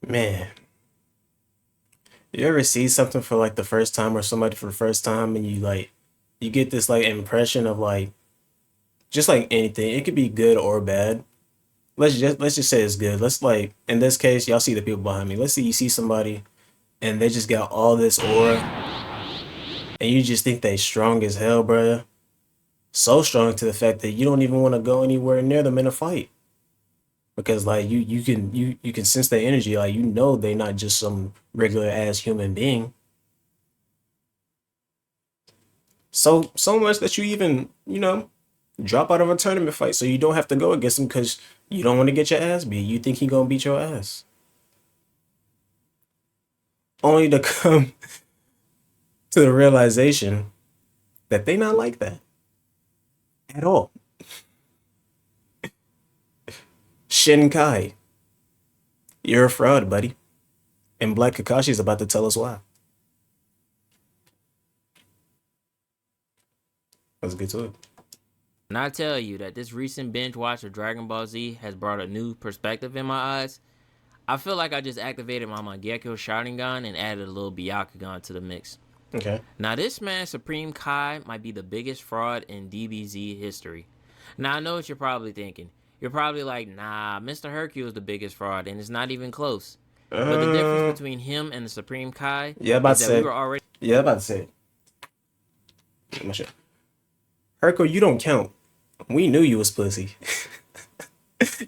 Man, you ever see something for like the first time or somebody for the first time and you get this like impression of like just like anything. It could be good or bad. Let's just say it's good. Let's like in this case, y'all see the people behind me. Let's say you see somebody and they just got all this aura and you just think they strong as hell, bruh. So strong to the fact that you don't even want to go anywhere near them in a fight. Because like you can sense their energy, like you know they not just some regular ass human being. So much that you even, drop out of a tournament fight so you don't have to go against him because you don't want to get your ass beat. You think he gonna beat your ass. Only to come to the realization that they not like that at all. Shinkai, you're a fraud, buddy. And Black Kakashi is about to tell us why. Let's get to it. And I tell you that this recent binge watch of Dragon Ball Z has brought a new perspective in my eyes. I feel like I just activated my Mangekyo Sharingan and added a little Byakugan to the mix. Okay. Now this man, Supreme Kai, might be the biggest fraud in DBZ history. Now I know what you're probably thinking. You're probably like, nah, Mr. Hercule is the biggest fraud and it's not even close. But the difference between him and the Supreme Kai Yeah, about is to that we say. were already Yeah, about to say. My shit. Herco, you don't count. We knew you was pussy.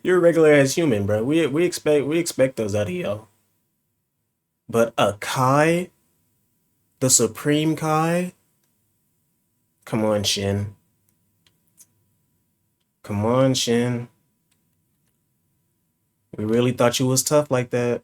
You're a regular ass human, bro. We expect those out of y'all. But a Kai, the Supreme Kai. Come on, Shin. Come on, Shin. We really thought you was tough like that.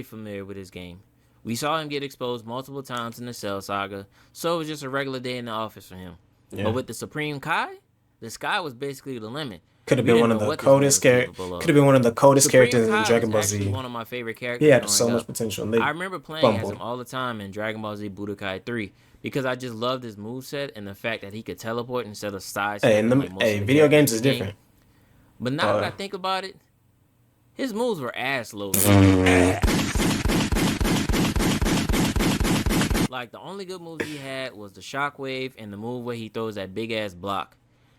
familiar with his game. We saw him get exposed multiple times in the Cell Saga, so it was just a regular day in the office for him. Yeah. But with the Supreme Kai, the sky was basically the limit. Could have We been didn't one of know the what this man coldest was characters. capable Could of. have been one of the coldest Supreme characters in Kai Dragon was Ball actually Z. one of my favorite He characters had so growing much up. potential. I They remember playing as fumbled. him all the time in Dragon Ball Z Budokai 3 because I just loved his moveset and the fact that he could teleport instead of side Hey, and stepping them, like most hey, of the video characters games in is the game. different. But now that Uh, I think about it, his moves were ass loaded. Like the only good moves he had was the shockwave and the move where he throws that big ass block.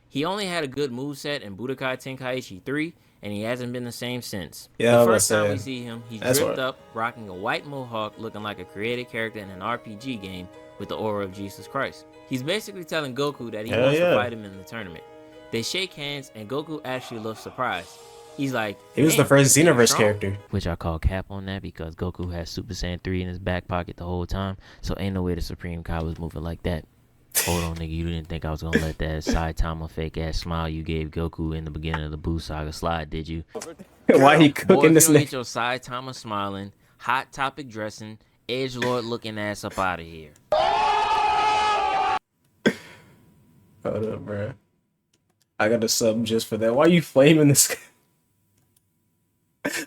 He only had a good moveset in Budokai Tenkaichi 3, and he hasn't been the same since. yeah, The I was first time we saying see him, he's that's dripped what. up, rocking a white mohawk, looking like a created character in an RPG game with the aura of Jesus Christ. He's basically telling Goku that he Hell wants to yeah, fight him in the tournament. They shake hands, and Goku actually looks surprised. He's like, he was the damn, first this nigga Xenoverse strong? character. Which I call cap on that because Goku has Super Saiyan 3 in his back pocket the whole time, so ain't no way the Supreme Kai was moving like that. Hold on, nigga, you didn't think I was gonna let that Saitama fake ass smile you gave Goku in the beginning of the Buu Saga slide, did you? Why he Boy, cooking if you this don't get nigga? your Saitama smiling, hot topic dressing, edgelord looking ass up out of here. Hold up, bro. I got a sub just for that. Why you flaming this guy?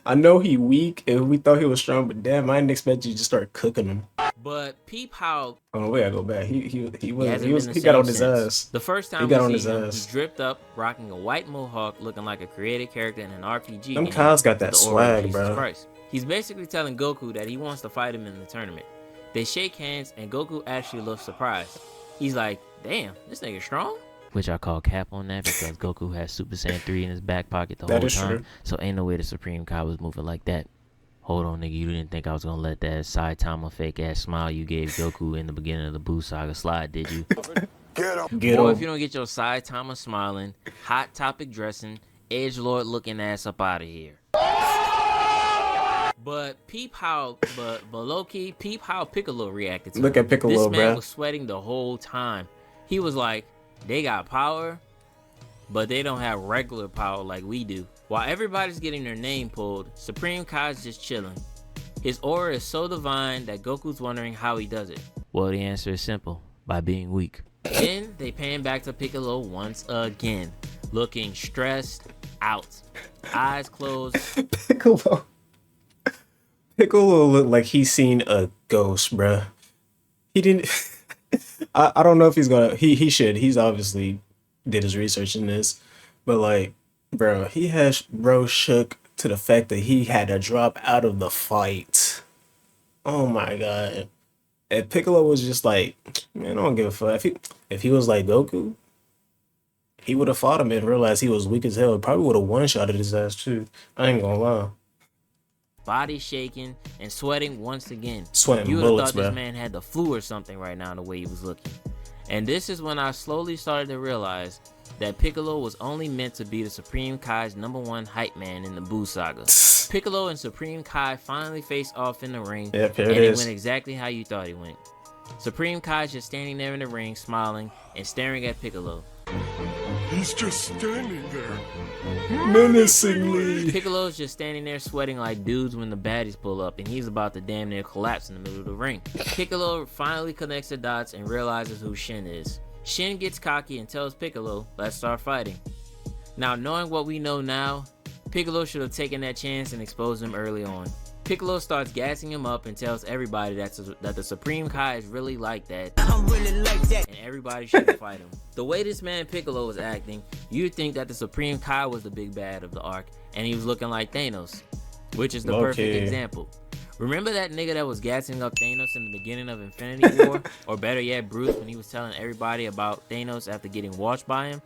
I know he weak and we thought he was strong, but damn, I didn't expect you to start cooking him. But peep how Oh, we gotta go back. He he was he hasn't been was the he got same on his since. ass. The first He time we got on see his him, he's ass. dripped up, rocking a white mohawk, looking like a created character in an RPG Them game Kyle's got with that the aura of swag, Jesus bro. Christ. He's basically telling Goku that he wants to fight him in the tournament. They shake hands, and Goku actually looks surprised. He's like, damn, this nigga strong? Which I call cap on that because Goku has Super Saiyan 3 in his back pocket the That whole is time, true. so ain't no way the Supreme Kai was moving like that. Hold on, nigga, you didn't think I was gonna let that Saitama fake ass smile you gave Goku in the beginning of the Buu Saga slide, did you? Get Boy, if him. you don't get your Saitama smiling, hot topic dressing, edgelord looking ass up out of here. But low key, peep how Piccolo reacted to Look him. at This Piccolo, man bro. was sweating the whole time. He was like, they got power, but they don't have regular power like we do. While everybody's getting their name pulled, Supreme Kai's just chilling. His aura is so divine that Goku's wondering how he does it. Well, the answer is simple, by being weak. Then they pan back to Piccolo once again, looking stressed out, eyes closed. Piccolo. Piccolo looked like he's seen a ghost, bruh. He didn't. I don't know if he's gonna. He should. He's obviously did his research in this, but like, bro, he has bro shook to the fact that he had to drop out of the fight. Oh my god. And Piccolo was just like, man, I don't give a fuck. If he was like Goku, he would have fought him and realized he was weak as hell. Probably would have one-shotted his ass too. I ain't gonna lie. Body shaking and sweating once again. Sweating You would have bullets, thought this bro. man had the flu or something right now the way he was looking. And this is when I slowly started to realize that Piccolo was only meant to be the Supreme Kai's #1 hype man in the Buu saga. Piccolo and Supreme Kai finally faced off in the ring, Yep, here and it it is. went exactly how you thought it went. Supreme Kai's just standing there in the ring, smiling and staring at Piccolo. He's just standing there. Menacingly. Piccolo's just standing there sweating like dudes when the baddies pull up, and he's about to damn near collapse in the middle of the ring. Piccolo finally connects the dots and realizes who Shin is. Shin gets cocky and tells Piccolo, let's start fighting. Now, knowing what we know now, Piccolo should have taken that chance and exposed him early on. Piccolo starts gassing him up and tells everybody that the Supreme Kai is really like that. I'm really like that. And everybody should fight him. The way this man Piccolo was acting, you'd think that the Supreme Kai was the big bad of the arc, and he was looking like Thanos, which is the perfect example. Remember that nigga that was gassing up Thanos in the beginning of Infinity War? Or better yet, Bruce, when he was telling everybody about Thanos after getting washed by him?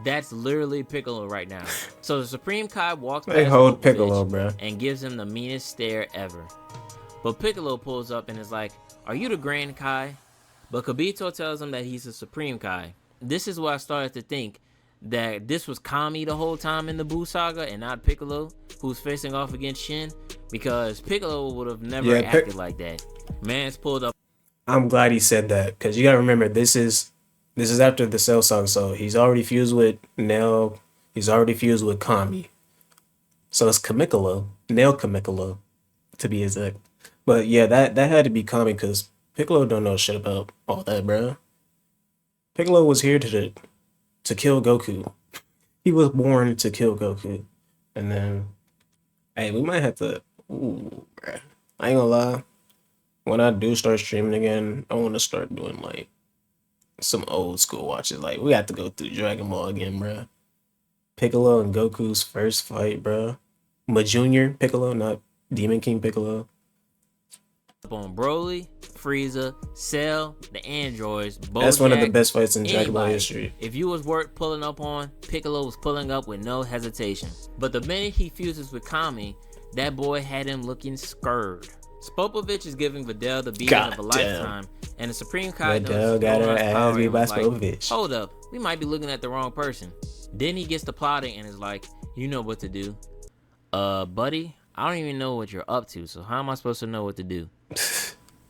That's literally Piccolo right now. So the Supreme Kai walks They past hold Popovich Piccolo, bro. and gives him the meanest stare ever. But Piccolo pulls up and is like, are you the Grand Kai? But Kibito tells him that he's the Supreme Kai. This is where I started to think that this was Kami the whole time in the Buu saga and not Piccolo, who's facing off against Shin, because Piccolo would have never acted like that. Man's pulled up. I'm glad he said that, because you gotta remember, this is after the Cell Saga, so he's already fused with Nail. He's already fused with Kami. So it's Kamikolo, Nail Kamikolo, to be exact. But yeah, that had to be Kami, because Piccolo don't know shit about all that, bro. Piccolo was here to kill Goku. He was born to kill Goku. And then, hey, we might have to. Ooh, bruh. I ain't gonna lie. When I do start streaming again, I want to start doing like some old school watches. Like, we have to go through Dragon Ball again, bruh. Piccolo and Goku's first fight, bruh. Junior Piccolo, not Demon King Piccolo. On Broly, Frieza, Cell, the androids, Bojack, That's one of the best fights in Dragon Ball anybody. history. If you was worth pulling up on, Piccolo was pulling up with no hesitation. But the minute he fuses with Kami, that boy had him looking scared. Spopovich is giving Videl the beating of a lifetime, and the Supreme Kai Videl got her ass beat by Spopovich. Hold up, we might be looking at the wrong person. Then he gets to plotting and is like, you know what to do. Buddy, I don't even know what you're up to, so how am I supposed to know what to do?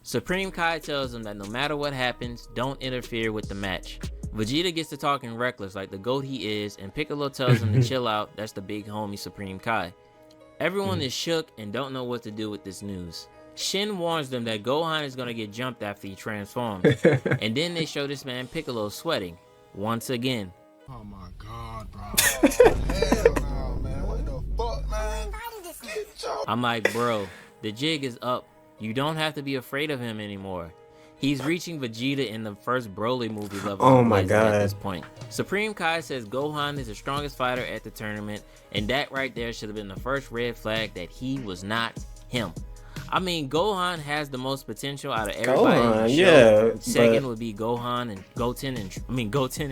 Supreme Kai tells him that no matter what happens, don't interfere with the match. Vegeta gets to talking reckless like the goat he is, and Piccolo tells him to chill out. That's the big homie Supreme Kai. Everyone is shook and don't know what to do with this news. Shin warns them that Gohan is going to get jumped after he transforms. And then they show this man Piccolo sweating once again. Oh my god, bro. Hell no, man. What the fuck, man? I'm like, bro, the jig is up. You don't have to be afraid of him anymore. He's reaching Vegeta in the first Broly movie level. Oh my god. At this point, Supreme Kai says Gohan is the strongest fighter at the tournament, and that right there should have been the first red flag that he was not him. I mean, Gohan has the most potential out of everybody in the show. Yeah. Second would be Gohan and Goten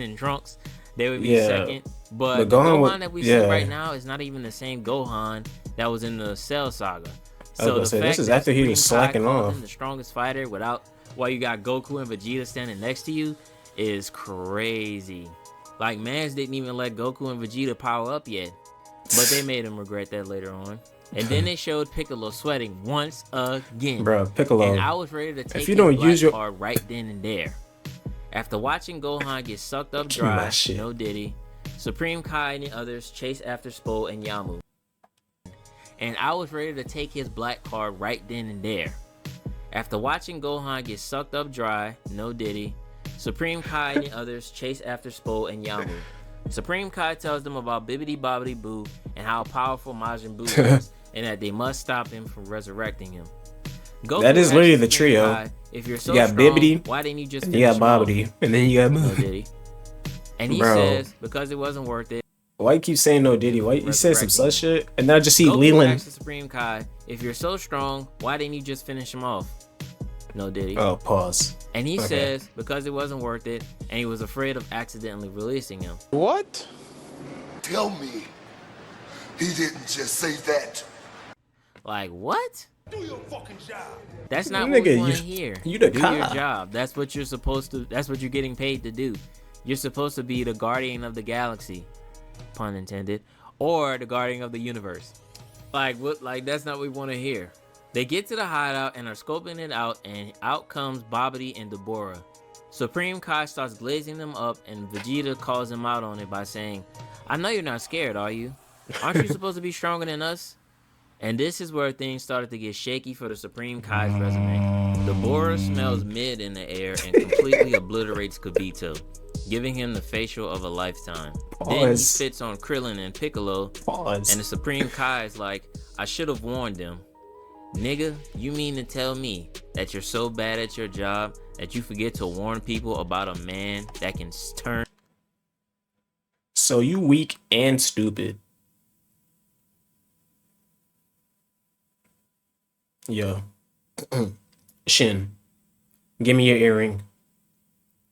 and Trunks. They would be second. But the Gohan that we see right now is not even the same Gohan that was in the Cell Saga. So the fact this is after he was slacking off. The strongest fighter while you got Goku and Vegeta standing next to you is crazy. Like, Mans didn't even let Goku and Vegeta power up yet, but they made him regret that later on. And then they showed Piccolo sweating once again. Bro, Piccolo. And I was ready to take if you don't use your card right then and there. After watching Gohan get sucked up dry, no Diddy, Supreme Kai and the others chase after Spo and Yamu. And I was ready to take his black card right then and there. After watching Gohan get sucked up dry, no Diddy, Supreme Kai and the others chase after Spo and Yamu. Supreme Kai tells them about Bibbidi Bobbidi Boo and how powerful Majin Buu is, and that they must stop him from resurrecting him. Goku that is literally the trio. Kai, if you're so you got strong, Bibbidi, why didn't you just you got Bobbidi, and then you got no Diddy. And he says, because it wasn't worth it. Why you keep saying no Diddy? Why you say some resurrecting such him. shit? And then I just see Goku Leland. asks the Supreme Kai, if you're so strong, why didn't you just finish him off? No Diddy. Oh, pause. And he Okay. says because it wasn't worth it, and he was afraid of accidentally releasing him. What? Tell me, he didn't just say that. Like, what? Do your fucking job. That's not Nigga, what we want you- to hear. you the Do your cop. job. That's what you're supposed to. That's what you're getting paid to do. You're supposed to be the guardian of the galaxy, pun intended, or the guardian of the universe. Like what? Like that's not what we want to hear. They get to the hideout and are scoping it out, and out comes Babidi and Deborah. Supreme Kai starts glazing them up, and Vegeta calls him out on it by saying, "I know you're not scared, are you? Aren't you supposed to be stronger than us?" And this is where things started to get shaky for the Supreme Kai's resume. Deborah smells mid in the air and completely obliterates Kibito, giving him the facial of a lifetime. Then he Pause. spits on Krillin and Piccolo, Pause. and the Supreme Kai is like, "I should have warned them." Nigga, you mean to tell me that you're so bad at your job that you forget to warn people about a man that can turn? So you weak and stupid. Yo. Shin. Give me your earring.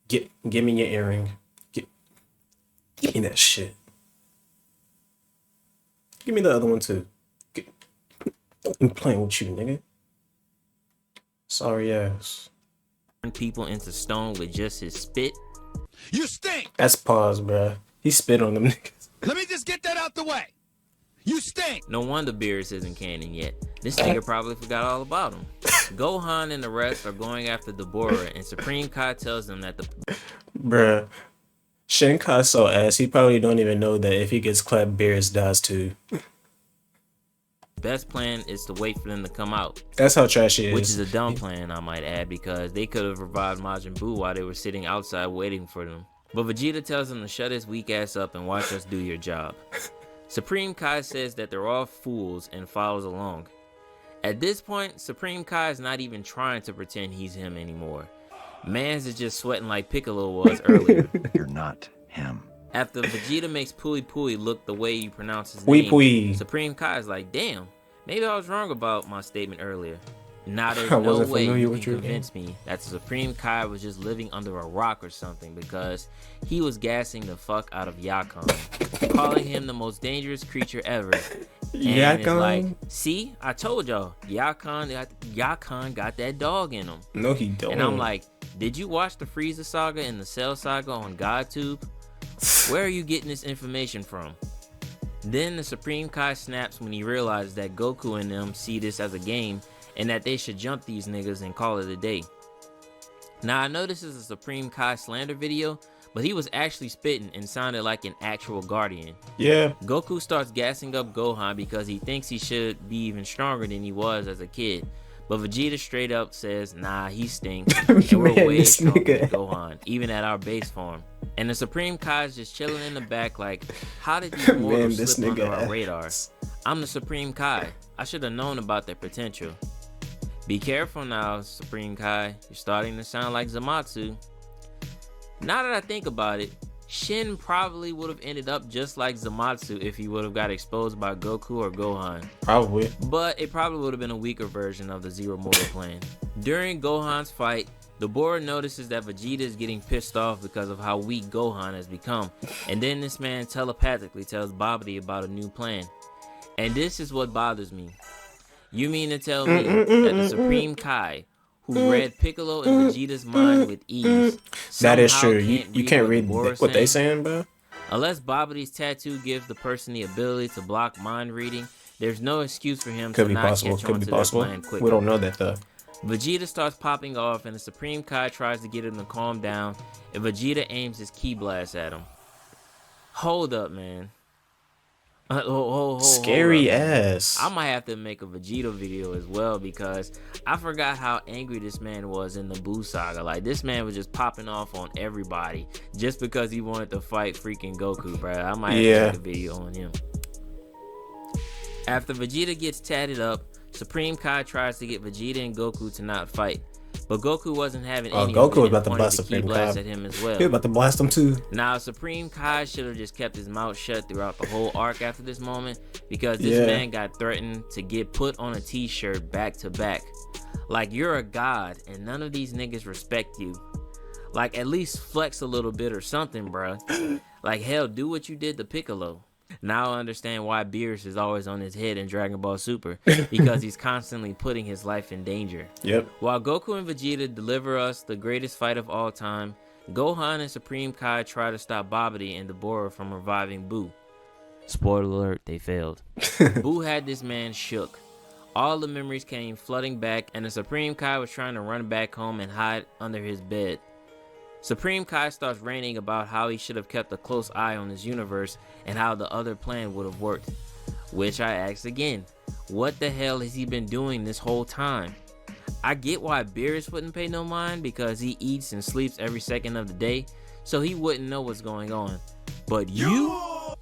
Give me your earring. Give me that shit. Give me the other one too. I'm playing with you, nigga. Sorry ass. People into stone with just his spit? You stink! That's pause, bruh. He spit on them niggas. Let me just get that out the way. You stink! No wonder Beerus isn't canon yet. This nigga probably forgot all about him. Gohan and the rest are going after Deborah, and Supreme Kai tells them that the Bruh. Shinkai so ass, he probably don't even know that if he gets clapped, Beerus dies too. best plan is to wait for them to come out. That's how trash it is. Which is a dumb plan, I might add, because they could have revived Majin Buu while they were sitting outside waiting for them. But Vegeta tells them to shut his weak ass up and watch us do your job. Supreme Kai says that they're all fools and follows along. At this point, Supreme Kai is not even trying to pretend he's him anymore. Mans is just sweating like Piccolo was earlier. You're not him. After Vegeta makes Pui Pui look the way you pronounce his Pui name, Pui. Supreme Kai is like, damn, maybe I was wrong about my statement earlier. Now there's I no wasn't way familiar you with can your convince me that the Supreme Kai was just living under a rock or something, because he was gassing the fuck out of Yakon, calling him the most dangerous creature ever. And it's like, see, I told y'all, Yakon got that dog in him. No, he don't. And I'm like, did you watch the Frieza saga and the Cell saga on GodTube? Where are you getting this information from? Then the Supreme Kai snaps when he realizes that Goku and them see this as a game and that they should jump these niggas and call it a day. Now I know this is a Supreme Kai slander video, but he was actually spitting and sounded like an actual guardian. Yeah. Goku starts gassing up Gohan because he thinks he should be even stronger than he was as a kid. But Vegeta straight up says, nah, he stinks, and we're Man, way this stronger nigga. than Gohan, even at our base form. And the Supreme Kai is just chilling in the back like, how did these mortals this slip under nigga our radar? ass. I'm the Supreme Kai. I should have known about their potential. Be careful now, Supreme Kai. You're starting to sound like Zamasu. Now that I think about it, Shin probably would have ended up just like Zamasu if he would have got exposed by Goku or Gohan. Probably. But it probably would have been a weaker version of the Zero Mortal plan. During Gohan's fight, Deborah notices that Vegeta is getting pissed off because of how weak Gohan has become. And then this man telepathically tells Babidi about a new plan. And this is what bothers me. You mean to tell me that the Supreme Kai, who read Piccolo and Vegeta's mind with ease, That is somehow true. You can't read Deborah's what they saying? saying, bro. Unless Babidi's tattoo gives the person the ability to block mind reading, there's no excuse for him Could to be not possible. catch Could on be to their possible. plan quicker. We don't know that though. Vegeta starts popping off and the Supreme Kai tries to get him to calm down, and Vegeta aims his ki blast at him. Hold up, man. Hold Scary up, man. ass. I might have to make a Vegeta video as well, because I forgot how angry this man was in the Buu saga. Like, this man was just popping off on everybody just because he wanted to fight freaking Goku, bro. I might have to make a video on him. After Vegeta gets tatted up, Supreme Kai tries to get Vegeta and Goku to not fight. But Goku wasn't having Oh, any of Goku was it about and to pointed blast the ki Supreme blast Kai. at him as He was well. about to blast him too. Now, Supreme Kai should have just kept his mouth shut throughout the whole arc after this moment, because this Yeah. man got threatened to get put on a t-shirt back to back. Like, you're a god and none of these niggas respect you. Like, at least flex a little bit or something, bruh. Like, hell, do what you did to Piccolo. Now I understand why Beerus is always on his head in Dragon Ball Super, because he's constantly putting his life in danger. Yep. While Goku and Vegeta deliver us the greatest fight of all time, Gohan and Supreme Kai try to stop Babidi and Deborah from reviving Boo. Spoiler alert, they failed. Boo had this man shook. All the memories came flooding back, and the Supreme Kai was trying to run back home and hide under his bed. Supreme Kai starts ranting about how he should have kept a close eye on his universe and how the other plan would have worked. Which I asked again, what the hell has he been doing this whole time? I get why Beerus wouldn't pay no mind, because he eats and sleeps every second of the day, so he wouldn't know what's going on. But your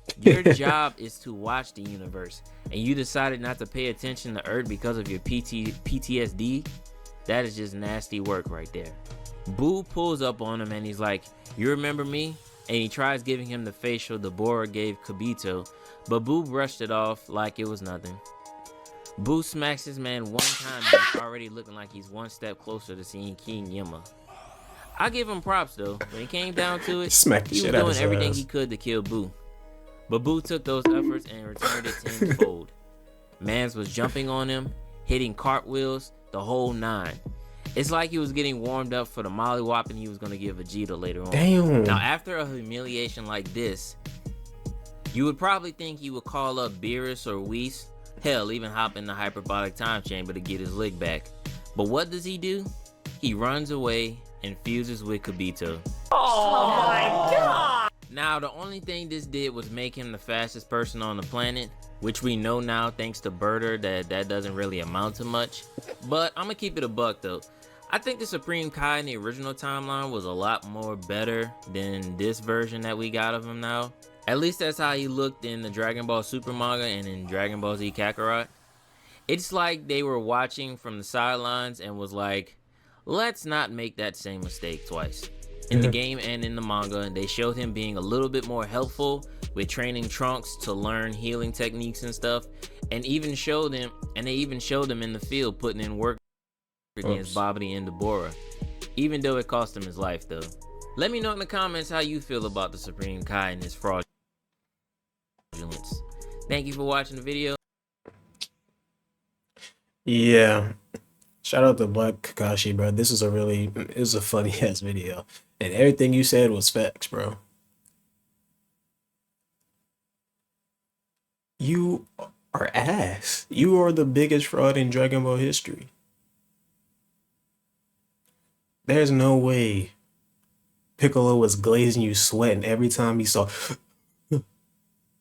job is to watch the universe, and you decided not to pay attention to Earth because of your PTSD? That is just nasty work right there. Boo pulls up on him and he's like, you remember me? And he tries giving him the facial Deborah gave Kibito, but Boo brushed it off like it was nothing. Boo smacks his man one time and he's already looking like he's one step closer to seeing King Yama. I give him props though. When it came down to it, Smack the he was shit out of doing his everything ass. he could to kill Boo. But Boo took those efforts and returned it tenfold. Mans was jumping on him, hitting cartwheels, the whole nine. It's like he was getting warmed up for the mollywhopping he was going to give Vegeta later on. Damn. Now, after a humiliation like this, you would probably think he would call up Beerus or Whis. Hell, even hop in the hyperbolic time chamber to get his lick back. But what does he do? He runs away and fuses with Kibito. Oh my god! Now, the only thing this did was make him the fastest person on the planet, which we know now thanks to Birder that doesn't really amount to much. But I'm gonna keep it a buck though. I think the Supreme Kai in the original timeline was a lot more better than this version that we got of him now. At least that's how he looked in the Dragon Ball Super manga and in Dragon Ball Z Kakarot. It's like they were watching from the sidelines and was like, let's not make that same mistake twice. In the game and in the manga, they showed him being a little bit more helpful with training Trunks to learn healing techniques and stuff, and they even showed him in the field putting in work against Babidi and Deborah, even though it cost him his life though. Let me know in the comments how you feel about the Supreme Kai and his fraudulence. Thank you for watching the video. Yeah. Shout out to Black Kakashi, bro. This is it was a funny ass video. And everything you said was facts, bro. You are ass. You are the biggest fraud in Dragon Ball history. There's no way Piccolo was glazing you sweating every time he saw.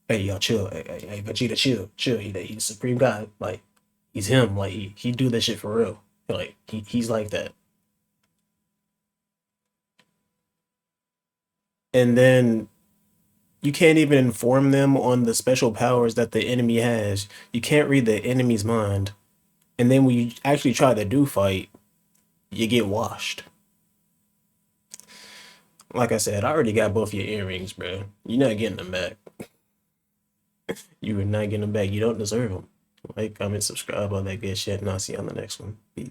Hey, y'all, chill. Hey, Vegeta, chill. He's the supreme guy. Like, he's him. Like, he do that shit for real. Like, he's like that. And then you can't even inform them on the special powers that the enemy has. You can't read the enemy's mind. And then when you actually try to do fight, you get washed. Like I said, I already got both your earrings, bro. You're not getting them back. You are not getting them back. You don't deserve them. Like, comment, subscribe, all that good shit, and I'll see you on the next one. Peace.